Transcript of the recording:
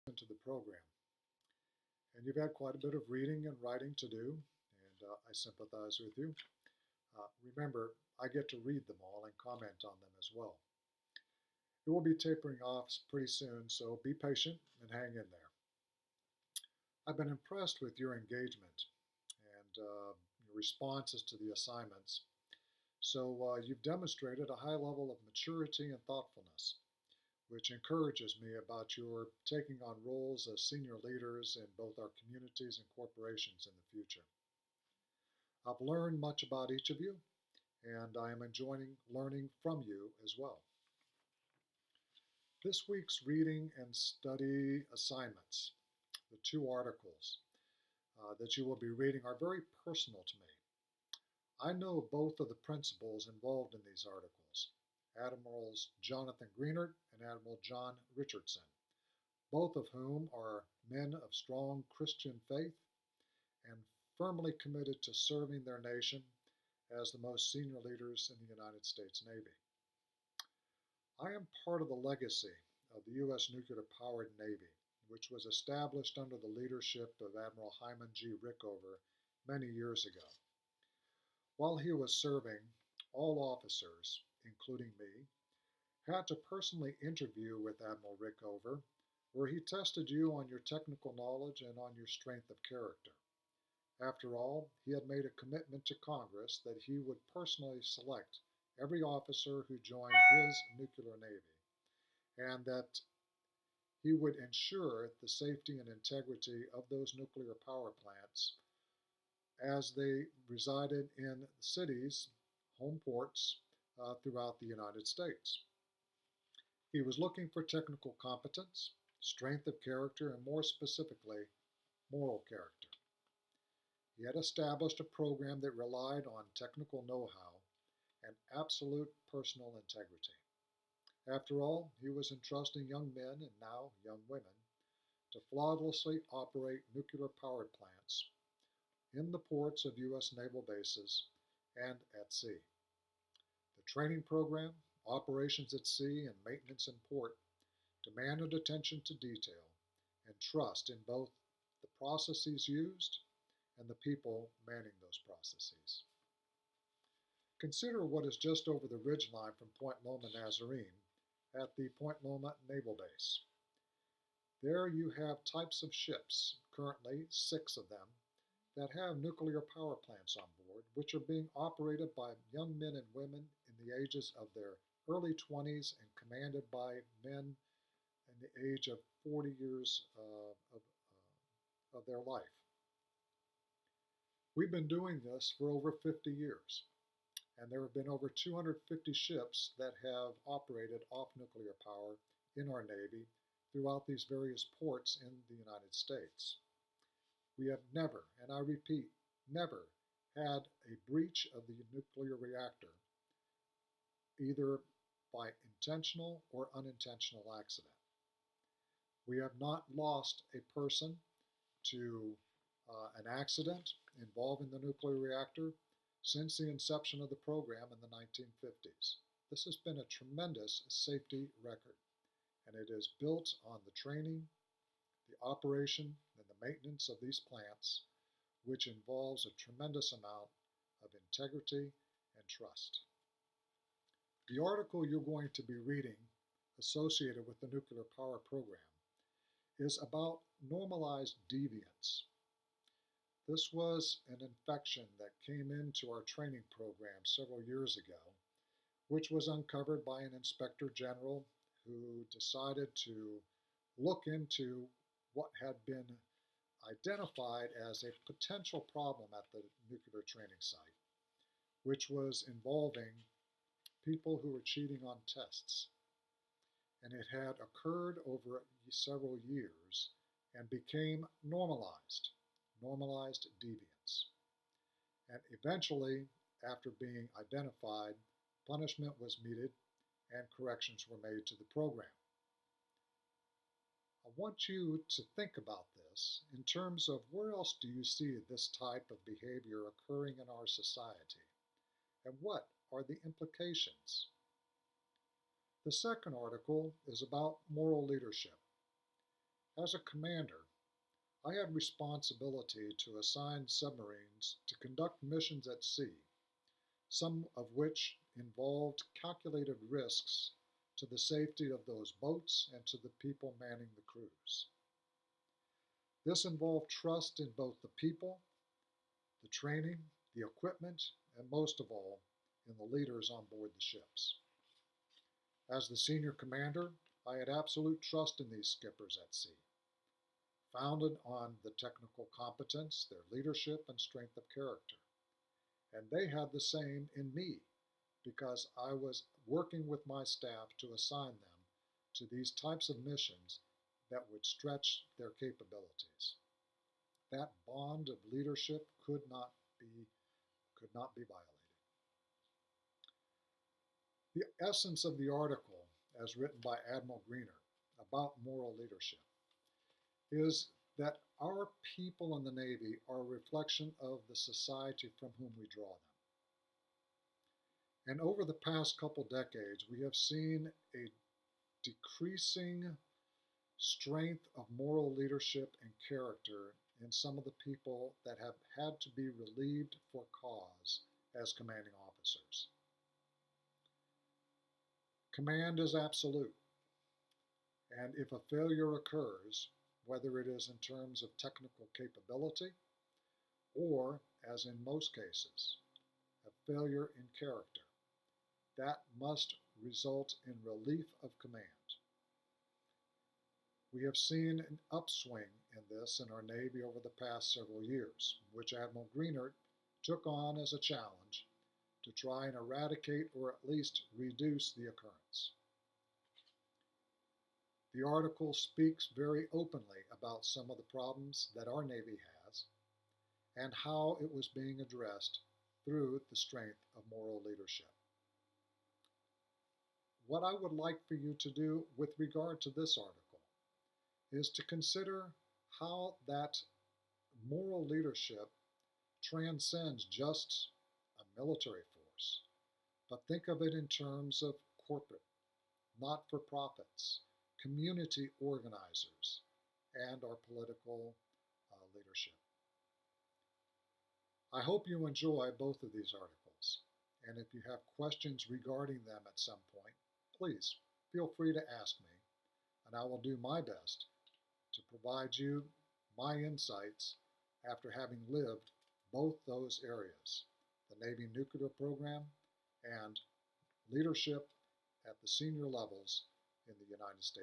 into the program. And you've had quite a bit of reading and writing to do, and I sympathize with you. Remember, I get to read them all and comment on them as well. It will be tapering off pretty soon, so be patient and hang in there. I've been impressed with your engagement and your responses to the assignments. So you've demonstrated a high level of maturity and thoughtfulness, which encourages me about your taking on roles as senior leaders in both our communities and corporations in the future. I've learned much about each of you, and I am enjoying learning from you as well. This week's reading and study assignments, the two articles that you will be reading, are very personal to me. I know both of the principals involved in these articles, Admirals Jonathan Greenert and Admiral John Richardson, both of whom are men of strong Christian faith and firmly committed to serving their nation as the most senior leaders in the United States Navy. I am part of the legacy of the U.S. nuclear-powered Navy, which was established under the leadership of Admiral Hyman G. Rickover many years ago. While he was serving, all officers, including me, had to personally interview with Admiral Rickover, where he tested you on your technical knowledge and on your strength of character. After all, he had made a commitment to Congress that he would personally select every officer who joined his nuclear navy, and that he would ensure the safety and integrity of those nuclear power plants as they resided in cities, home ports, throughout the United States. He was looking for technical competence, strength of character, and more specifically, moral character. He had established a program that relied on technical know-how and absolute personal integrity. After all, he was entrusting young men and now young women to flawlessly operate nuclear power plants in the ports of U.S. naval bases and at sea. The training program, operations at sea, and maintenance in port demanded attention to detail and trust in both the processes used and the people manning those processes. Consider what is just over the ridgeline from Point Loma Nazarene at the Point Loma Naval Base. There you have types of ships, currently 6 of them, that have nuclear power plants on board, which are being operated by young men and women in the ages of their early 20s and commanded by men in the age of 40 years of their life. We've been doing this for over 50 years, and there have been over 250 ships that have operated off nuclear power in our Navy throughout these various ports in the United States. We have never, and I repeat, never had a breach of the nuclear reactor, either by intentional or unintentional accident. We have not lost a person to an accident involving the nuclear reactor since the inception of the program in the 1950s. This has been a tremendous safety record, and it is built on the training, the operation, and the maintenance of these plants, which involves a tremendous amount of integrity and trust. The article you're going to be reading associated with the nuclear power program is about normalized deviance. This was an infection that came into our training program several years ago, which was uncovered by an inspector general who decided to look into what had been identified as a potential problem at the nuclear training site, which was involving people who were cheating on tests. And it had occurred over several years and became normalized deviance. And eventually, after being identified, punishment was meted and corrections were made to the program. I want you to think about this in terms of where else do you see this type of behavior occurring in our society, and what are the implications? The second article is about moral leadership. As a commander, I had responsibility to assign submarines to conduct missions at sea, some of which involved calculated risks to the safety of those boats and to the people manning the crews. This involved trust in both the people, the training, the equipment, and most of all, in the leaders on board the ships. As the senior commander, I had absolute trust in these skippers at sea, founded on the technical competence, their leadership, and strength of character. And they had the same in me, because I was working with my staff to assign them to these types of missions that would stretch their capabilities. That bond of leadership could not be violated. The essence of the article, as written by Admiral Greener about moral leadership, is that our people in the Navy are a reflection of the society from whom we draw them. And over the past couple decades, we have seen a decreasing strength of moral leadership and character in some of the people that have had to be relieved for cause as commanding officers. Command is absolute, and if a failure occurs, whether it is in terms of technical capability or, as in most cases, a failure in character, that must result in relief of command. We have seen an upswing in this in our Navy over the past several years, which Admiral Greenert took on as a challenge to try and eradicate or at least reduce the occurrence. The article speaks very openly about some of the problems that our Navy has and how it was being addressed through the strength of moral leadership. What I would like for you to do with regard to this article is to consider how that moral leadership transcends just a military force, but think of it in terms of corporate, not-for-profits, community organizers, and our political leadership. I hope you enjoy both of these articles, and if you have questions regarding them at some point, please feel free to ask me, and I will do my best to provide you my insights after having lived both those areas, the Navy nuclear program and leadership at the senior levels in the United States.